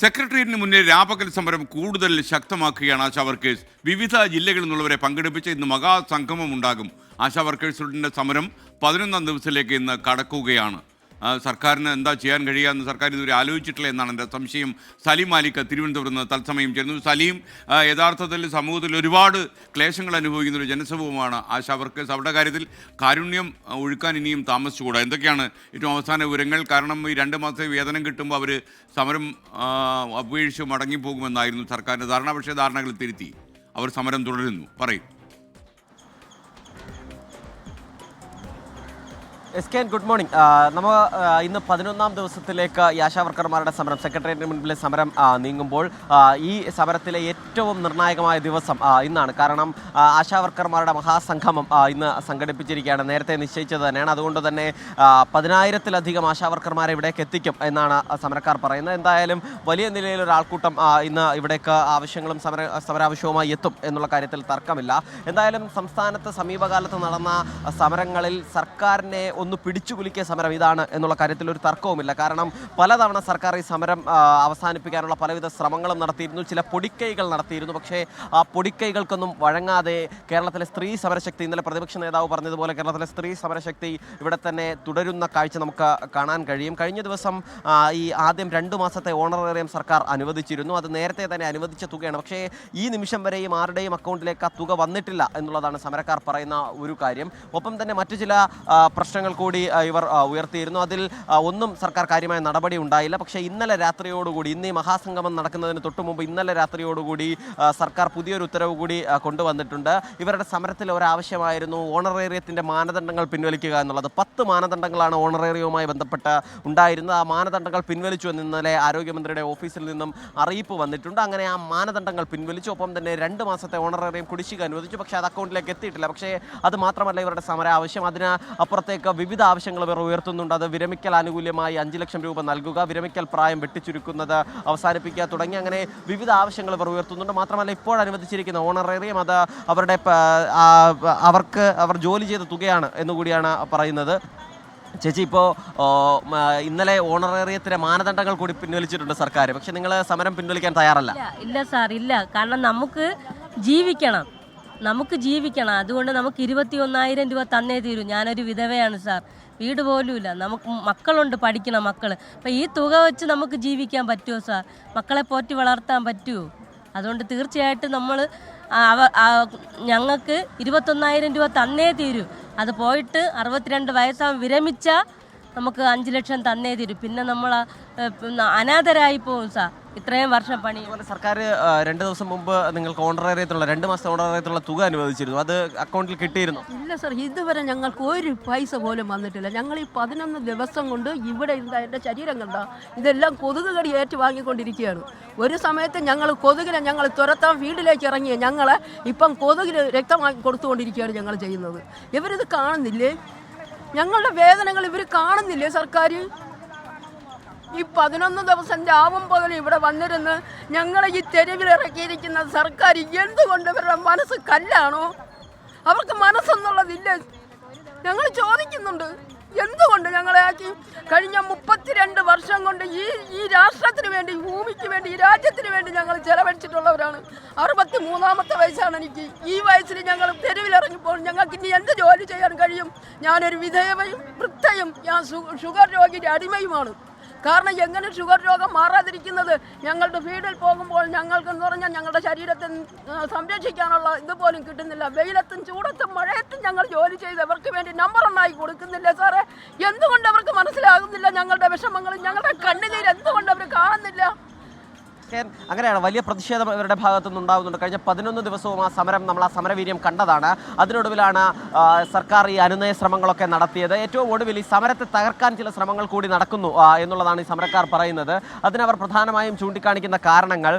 സെക്രട്ടേറിയറ്റിന് മുന്നേ രാപകൽ സമരം കൂടുതൽ ശക്തമാക്കുകയാണ് ആശാ വർക്കേഴ്സ്. വിവിധ ജില്ലകളിൽ നിന്നുള്ളവരെ പങ്കെടുപ്പിച്ച് ഇന്ന് മഹാസംഗമം ഉണ്ടാകും. ആശാ വർക്കേഴ്സിന്റെ സമരം 11ാം ദിവസത്തിലേക്ക് ഇന്ന് കടക്കുകയാണ്. സർക്കാരിന് എന്താ ചെയ്യാൻ കഴിയുക എന്ന് സർക്കാർ ഇതുവരെ ആലോചിച്ചിട്ടില്ല എന്നാണ് എൻ്റെ സംശയം. സലീം മാലിക് തിരുവനന്തപുരത്ത് നിന്ന് തത്സമയം ചേരുന്നു. സലീം, യഥാർത്ഥത്തിൽ സമൂഹത്തിൽ ഒരുപാട് ക്ലേശങ്ങൾ അനുഭവിക്കുന്ന ഒരു ജനസമൂഹമാണ് ആശാ വർക്കേഴ്സ്. അവരുടെ കാര്യത്തിൽ കാരുണ്യം ഒഴുക്കാൻ ഇനിയും താമസിച്ചുകൂടാ. എന്തൊക്കെയാണ് ഏറ്റവും അവസാന വിവരങ്ങൾ? കാരണം ഈ 2 മാസത്തെ വേതനം കിട്ടുമ്പോൾ അവർ സമരം ഉപേക്ഷിച്ച് മടങ്ങിപ്പോകുമെന്നായിരുന്നു സർക്കാരിൻ്റെ ധാരണ. പക്ഷേ ധാരണകൾ തിരുത്തി അവർ സമരം തുടരുന്നു. പറയും. S good morning. നമ്മൾ ഇന്ന് 11ാം ദിവസത്തിലേക്ക് ഈ ആശാ വർക്കർമാരുടെ സമരം, സെക്രട്ടേറിയറ്റിന് മുൻപിലെ സമരം നീങ്ങുമ്പോൾ ഈ സമരത്തിലെ ഏറ്റവും നിർണായകമായ ദിവസം ഇന്നാണ്. കാരണം ആശാ വർക്കർമാരുടെ മഹാസംഗമം ഇന്ന് സംഘടിപ്പിച്ചിരിക്കുകയാണ്. നേരത്തെ നിശ്ചയിച്ചത് തന്നെയാണ്. അതുകൊണ്ട് തന്നെ 10,000-ത്തിലധികം ആശാ വർക്കർമാരെ ഇവിടേക്ക് എത്തിക്കും എന്നാണ് സമരക്കാർ പറയുന്നത്. എന്തായാലും വലിയ നിലയിലൊരാൾക്കൂട്ടം ഇന്ന് ഇവിടേക്ക് ആവശ്യങ്ങളും സമരാവശ്യവുമായി എത്തും എന്നുള്ള കാര്യത്തിൽ തർക്കമില്ല. എന്തായാലും സംസ്ഥാനത്ത് സമീപകാലത്ത് നടന്ന സമരങ്ങളിൽ സർക്കാരിനെ ഒന്ന് പിടിച്ചുകുലുക്കിയ സമരം ഇതാണ് എന്നുള്ള കാര്യത്തിൽ ഒരു തർക്കവുമില്ല. കാരണം പലതവണ സർക്കാർ ഈ സമരം അവസാനിപ്പിക്കാനുള്ള പലവിധ ശ്രമങ്ങളും നടത്തിയിരുന്നു, ചില പൊടിക്കൈകൾ നടത്തിയിരുന്നു. പക്ഷേ ആ പൊടിക്കൈകൾക്കൊന്നും വഴങ്ങാതെ കേരളത്തിലെ സ്ത്രീ സമരശക്തി, ഇന്നലെ പ്രതിപക്ഷ നേതാവ് പറഞ്ഞതുപോലെ കേരളത്തിലെ സ്ത്രീ സമരശക്തി ഇവിടെ തന്നെ തുടരുന്ന കാഴ്ച നമുക്ക് കാണാൻ കഴിയും. കഴിഞ്ഞ ദിവസം ഈ ആദ്യം 2 മാസത്തെ ഓണറേറിയം സർക്കാർ അനുവദിച്ചിരുന്നു. അത് നേരത്തെ തന്നെ അനുവദിച്ച തുകയാണ്. പക്ഷേ ഈ നിമിഷം വരെയും ആരുടെയും അക്കൗണ്ടിലേക്ക് ആ തുക വന്നിട്ടില്ല എന്നുള്ളതാണ് സമരക്കാർ പറയുന്ന ഒരു കാര്യം. ഒപ്പം തന്നെ മറ്റു ചില പ്രശ്നങ്ങൾ കൂടി ഇവർ ഉയർത്തിയിരുന്നു. അതിൽ ഒന്നും സർക്കാർ കാര്യമായ നടപടി ഉണ്ടായില്ല. പക്ഷേ ഇന്നലെ രാത്രിയോടുകൂടി, ഇന്ന് ഈ മഹാസംഗമം നടക്കുന്നതിന് തൊട്ടു മുമ്പ് ഇന്നലെ രാത്രിയോടുകൂടി സർക്കാർ പുതിയൊരു ഉത്തരവ് കൂടി കൊണ്ടുവന്നിട്ടുണ്ട്. ഇവരുടെ സമരത്തിൽ ഒരാവശ്യമായിരുന്നു ഓണറേറിയത്തിൻ്റെ മാനദണ്ഡങ്ങൾ പിൻവലിക്കുക എന്നുള്ളത്. 10 മാനദണ്ഡങ്ങളാണ് ഓണറേറിയവുമായി ബന്ധപ്പെട്ട് ഉണ്ടായിരുന്നത്. ആ മാനദണ്ഡങ്ങൾ പിൻവലിച്ചു എന്ന് ഇന്നലെ ആരോഗ്യമന്ത്രിയുടെ ഓഫീസിൽ നിന്നും അറിയിപ്പ് വന്നിട്ടുണ്ട്. അങ്ങനെ ആ മാനദണ്ഡങ്ങൾ പിൻവലിച്ചു. ഒപ്പം തന്നെ 2 മാസത്തെ ഓണറേറിയം കുടിശ്ശിക അനുവദിച്ചു. പക്ഷേ അത് അക്കൗണ്ടിലേക്ക് എത്തിയിട്ടില്ല. പക്ഷേ അത് മാത്രമല്ല ഇവരുടെ സമരാവശ്യം. അതിന് അപ്പുറത്തേക്ക് വിവിധ ആവശ്യങ്ങൾ ഇവർ ഉയർത്തുന്നുണ്ട്. അത് വിരമിക്കൽ ആനുകൂല്യമായി 5 ലക്ഷം രൂപ നൽകുക, വിരമിക്കൽ പ്രായം വെട്ടിച്ചുരുക്കുന്നത് അവസാനിപ്പിക്കുക തുടങ്ങി അങ്ങനെ വിവിധ ആവശ്യങ്ങൾ ഇവർ ഉയർത്തുന്നുണ്ട്. മാത്രമല്ല ഇപ്പോൾ അനുവദിച്ചിരിക്കുന്ന ഓണറേറിയം അത് അവരുടെ അവർ ജോലി ചെയ്ത തുകയാണ് എന്നുകൂടിയാണ് പറയുന്നത്. ചേച്ചി, ഇപ്പോൾ ഇന്നലെ ഓണറേറിയത്തിലെ മാനദണ്ഡങ്ങൾ കൂടി പിൻവലിച്ചിട്ടുണ്ട് സർക്കാർ. പക്ഷെ നിങ്ങൾ സമരം പിൻവലിക്കാൻ തയ്യാറല്ല? ഇല്ല സാർ, ഇല്ല. കാരണം നമുക്ക് ജീവിക്കണം. അതുകൊണ്ട് നമുക്ക് 21,000 രൂപ തന്നേ തീരൂ. ഞാനൊരു വിധവയാണ് സാർ, വീട് പോലുമില്ല. നമുക്ക് മക്കളുണ്ട്, പഠിക്കണം മക്കൾ. അപ്പം ഈ തുക വെച്ച് നമുക്ക് ജീവിക്കാൻ പറ്റുമോ സാർ? മക്കളെ പോറ്റി വളർത്താൻ പറ്റുമോ? അതുകൊണ്ട് തീർച്ചയായിട്ടും ഞങ്ങൾക്ക് 21,000 രൂപ തന്നേ തീരൂ. അത് പോയിട്ട് 62 വയസ്സാകുമ്പോൾ വിരമിച്ചാൽ നമുക്ക് 5 ലക്ഷം തന്നേ തീരും. പിന്നെ നമ്മൾ അനാഥരായി പോകും സാർ, ഇത്രയും വർഷം പണി. സർക്കാർ 2 ദിവസം മുമ്പ് നിങ്ങൾക്ക് ഓണറേറിയത്തിലുള്ള 2 മാസത്തെ ഓണറേറിയത്തിലുള്ള തുക അനുവദിച്ചിരുന്നു. അത് അക്കൗണ്ടിൽ കിട്ടിയിരുന്നു? ഇല്ല സാർ, ഇതുവരെ ഞങ്ങൾക്ക് ഒരു പൈസ പോലും വന്നിട്ടില്ല. ഞങ്ങൾ ഈ 11 ദിവസം കൊണ്ട് ഇവിടെ എൻ്റെ ശരീരം കണ്ട ഇതെല്ലാം കൊതുക് കടി ഏറ്റുവാങ്ങിക്കൊണ്ടിരിക്കുകയാണ്. ഒരു സമയത്ത് ഞങ്ങൾ തുരത്താൻ ഫീൽഡിലേക്ക് ഇറങ്ങിയ ഞങ്ങളെ ഇപ്പം കൊതുകിന് രക്തമാക്കി കൊടുത്തുകൊണ്ടിരിക്കുകയാണ് ഞങ്ങൾ ചെയ്യുന്നത്. ഇവരിത് കാണുന്നില്ലേ? ഞങ്ങളുടെ വേദനകൾ ഇവർ കാണുന്നില്ലേ സർക്കാർ? ഈ 11 ദിവസം രാവും പകലും ഇവിടെ വന്നിരുന്ന് ഞങ്ങളെ ഈ തെരുവിലിറക്കിയിരിക്കുന്ന സർക്കാർ എന്തുകൊണ്ട് ഇവരുടെ മനസ്സ് കല്ലാണോ? അവർക്ക് മനസ്സെന്നുള്ളതില്ല. ഞങ്ങൾ ചോദിക്കുന്നുണ്ട്, എന്തുകൊണ്ട് ഞങ്ങളെ ആക്കി? കഴിഞ്ഞ 32 വർഷം കൊണ്ട് ഈ രാഷ്ട്രത്തിന് വേണ്ടി, ഭൂമിക്ക് വേണ്ടി, ഈ രാജ്യത്തിന് വേണ്ടി ഞങ്ങൾ ചെലവഴിച്ചിട്ടുള്ളവരാണ്. 63ാമത്തെ വയസ്സാണ് എനിക്ക്. ഈ വയസ്സിൽ ഞങ്ങൾ തെരുവിലിറങ്ങിപ്പോൾ ഞങ്ങൾക്ക് ഇനി എന്ത് ജോലി ചെയ്യാൻ കഴിയും? ഞാനൊരു വിധവയും വൃദ്ധയും, ഞാൻ ഷുഗർ രോഗിയുടെ അടിമയുമാണ്. കാരണം എങ്ങനെ ഷുഗർ രോഗം മാറാതിരിക്കുന്നത്? ഞങ്ങളുടെ വീട്ടിൽ പോകുമ്പോൾ ഞങ്ങൾക്കെന്ന് പറഞ്ഞാൽ ഞങ്ങളുടെ ശരീരത്തെ സംരക്ഷിക്കാനുള്ള ഇതുപോലും കിട്ടുന്നില്ല. വെയിലത്തും ചൂടത്തും മഴയത്തും ഞങ്ങൾ ജോലി ചെയ്ത് അവർക്ക് വേണ്ടി നമ്പർ ഉണ്ടായി കൊടുക്കുന്നില്ല സാറേ. എന്തുകൊണ്ട് അവർക്ക് മനസ്സിലാകുന്നില്ല ഞങ്ങളുടെ വിഷമങ്ങളും ഞങ്ങളുടെ കണ്ണുനീര് എന്തുകൊണ്ട് അവർ കാണുന്നില്ല? അങ്ങനെയാണ് വലിയ പ്രതിഷേധം ഇവരുടെ ഭാഗത്തുനിന്ന് ഉണ്ടാകുന്നുണ്ട്. കഴിഞ്ഞ 11 ദിവസവും നമ്മൾ ആ സമരവീര്യം കണ്ടതാണ്. അതിനൊടുവിലാണ് സർക്കാർ ഈ അനുനയ ശ്രമങ്ങളൊക്കെ നടത്തിയത്. ഏറ്റവും ഒടുവിൽ ഈ സമരത്തെ തകർക്കാൻ ചില ശ്രമങ്ങൾ കൂടി നടക്കുന്നു എന്നുള്ളതാണ് ഈ സമരക്കാർ പറയുന്നത്. അതിനവർ പ്രധാനമായും ചൂണ്ടിക്കാണിക്കുന്ന കാരണങ്ങൾ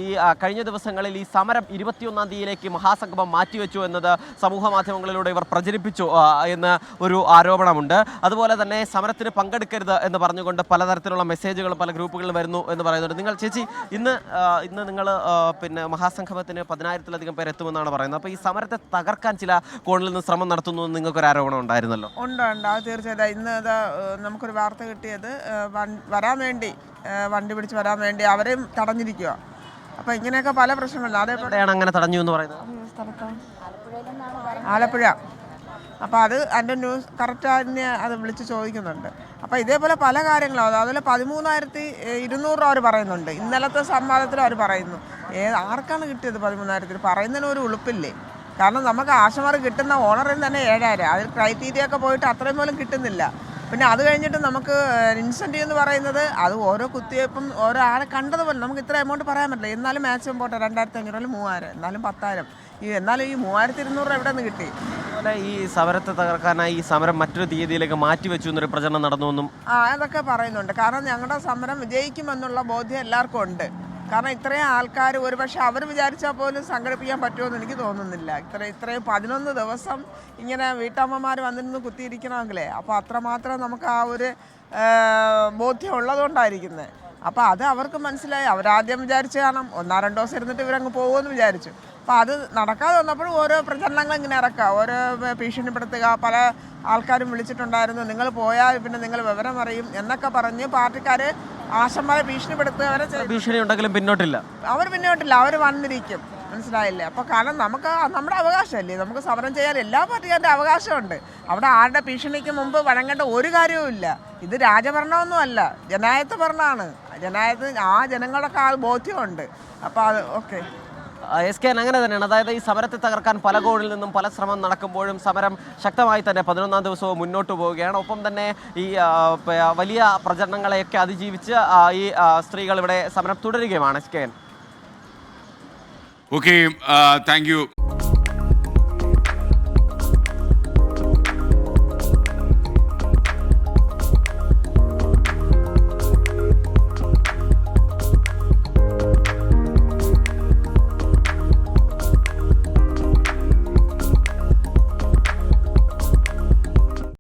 ഈ കഴിഞ്ഞ ദിവസങ്ങളിൽ ഈ സമരം 21ാം തീയതിയിലേക്ക് മഹാസംഗമം മാറ്റിവെച്ചു എന്നത് സമൂഹ മാധ്യമങ്ങളിലൂടെ ഇവർ പ്രചരിപ്പിച്ചു എന്ന് ഒരു ആരോപണമുണ്ട്. അതുപോലെ തന്നെ സമരത്തിന് പങ്കെടുക്കരുത് എന്ന് പറഞ്ഞുകൊണ്ട് പലതരത്തിലുള്ള മെസ്സേജുകളും പല ഗ്രൂപ്പുകളിൽ വരുന്നു എന്ന് പറയുന്നുണ്ട്. നിങ്ങൾ ചേച്ചി ഇന്ന് നിങ്ങൾ പിന്നെ മഹാസംഗമത്തിന് 10,000-ലധികം പേർ എത്തുമെന്നാണ് പറയുന്നത്. അപ്പോൾ ഈ സമരത്തെ തകർക്കാൻ ചില കോണിൽ നിന്ന് ശ്രമം നടത്തുന്നു എന്ന് നിങ്ങൾക്കൊരു ആരോപണം ഉണ്ടായിരുന്നല്ലോ. ഉണ്ട് അത് തീർച്ചയായിട്ടും. ഇന്ന് നമുക്കൊരു വാർത്ത കിട്ടിയത് വരാൻ വേണ്ടി വണ്ടി പിടിച്ച് വരാൻ വേണ്ടി അവരെയും തടഞ്ഞിരിക്കുക. അപ്പോൾ ഇങ്ങനെയൊക്കെ പല പ്രശ്നങ്ങളുണ്ട്. അതേപോലെയാണ് അങ്ങനെ തടഞ്ഞു എന്ന് പറയുന്നത്. ആലപ്പുഴ. അപ്പോൾ അതിൻ്റെ ന്യൂസ് കറക്റ്റ് അത് വിളിച്ച് ചോദിക്കുന്നുണ്ട്. അപ്പോൾ ഇതേപോലെ പല കാര്യങ്ങളും അതുപോലെ 13,200 അവർ പറയുന്നുണ്ട്. ഇന്നലത്തെ സംവാദത്തിൽ അവർ പറയുന്നു. ആർക്കാണ് കിട്ടിയത് 13,000? പറയുന്നതിന് ഒരു ഉളുപ്പില്ലേ? കാരണം നമുക്ക് ആശമാർ കിട്ടുന്ന ഓണറിൽ തന്നെ 7,000. അതിൽ ക്രൈറ്റീരിയ ഒക്കെ പോയിട്ട് അത്രയും പോലും കിട്ടുന്നില്ല. പിന്നെ അത് കഴിഞ്ഞിട്ട് നമുക്ക് ഇൻസെൻറ്റീവ് എന്ന് പറയുന്നത് അത് ഓരോ കുത്തിവയ്പ്പും ഓരോ ആളെ കണ്ടതുപോലെ നമുക്ക് ഇത്ര എമൗണ്ട് പറയാൻ പറ്റില്ല. എന്നാലും മാക്സിമം പോട്ടെ 2,500 അല്ലെങ്കിൽ 3,000, എന്നാലും 10,000. എന്നാലും ഈ 3,200 എവിടെ നിന്ന് കിട്ടി? അതുപോലെ ഈ സമരത്തെ തകർക്കാനായി ഈ സമരം മറ്റൊരു തീയതിയിലേക്ക് മാറ്റിവെച്ചു എന്നൊരു പ്രചരണം നടന്നുവെന്നും അതൊക്കെ പറയുന്നുണ്ട്. കാരണം ഞങ്ങളുടെ സമരം വിജയിക്കുമെന്നുള്ള ബോധ്യം എല്ലാവർക്കും ഉണ്ട്. കാരണം ഇത്രയും ആൾക്കാർ ഒരുപക്ഷെ അവർ വിചാരിച്ചാൽ പോലും സംഘടിപ്പിക്കാൻ പറ്റുമെന്ന് എനിക്ക് തോന്നുന്നില്ല. ഇത്രയും 11 ദിവസം ഇങ്ങനെ വീട്ടമ്മമാർ വന്നിരുന്ന് കുത്തിയിരിക്കണമെങ്കിലേ അപ്പോൾ അത്രമാത്രം നമുക്ക് ആ ഒരു ബോധ്യം ഉള്ളതുകൊണ്ടായിരിക്കുന്നത്. അപ്പോൾ അത് അവർക്ക് മനസ്സിലായി. അവരാദ്യം വിചാരിച്ച് കാണാം 1-2 ദിവസം ഇരുന്നിട്ട് ഇവരങ്ങ് പോകുമെന്ന് വിചാരിച്ചു. അപ്പോൾ അത് നടക്കാതെ വന്നപ്പോഴും ഓരോ പ്രചരണങ്ങൾ ഇങ്ങനെ ഇറക്കുക, ഓരോ ഭീഷണിപ്പെടുത്തുക. പല ആൾക്കാരും വിളിച്ചിട്ടുണ്ടായിരുന്നു, നിങ്ങൾ പോയാൽ പിന്നെ നിങ്ങൾ വിവരം അറിയും എന്നൊക്കെ പറഞ്ഞ് പാർട്ടിക്കാർ ആശന്മാരെ ഭീഷണിപ്പെടുത്തുക. ഭീഷണി ഉണ്ടെങ്കിലും പിന്നോട്ടില്ല, അവർ വന്നിരിക്കും. മനസ്സിലായില്ലേ? അപ്പോൾ കാരണം നമുക്ക് നമ്മുടെ അവകാശമല്ലേ, നമുക്ക് സമരം ചെയ്യാൻ എല്ലാ പാർട്ടിക്കാരുടെ അവകാശമുണ്ട്. അവിടെ ആരുടെ ഭീഷണിക്ക് മുമ്പ് വഴങ്ങേണ്ട ഒരു കാര്യവും ഇല്ല. ഇത് രാജഭരണമൊന്നും അല്ല, ജനായത്ത ഭരണമാണ്. ജനങ്ങളൊക്കെ ആ ബോധ്യമുണ്ട്. അപ്പോൾ അത് ഓക്കെ. SK അങ്ങനെ തന്നെയാണ്. അതായത് ഈ സമരത്തെ തകർക്കാൻ പല കോണിൽ നിന്നും പല ശ്രമം നടക്കുമ്പോഴും സമരം ശക്തമായി തന്നെ 11-ാം ദിവസവും മുന്നോട്ട് പോവുകയാണ്. ഒപ്പം തന്നെ ഈ വലിയ പ്രചരണങ്ങളെയൊക്കെ അതിജീവിച്ച് ഈ സ്ത്രീകൾ ഇവിടെ സമരം തുടരുകയുമാണ്. SK. Okay, thank you.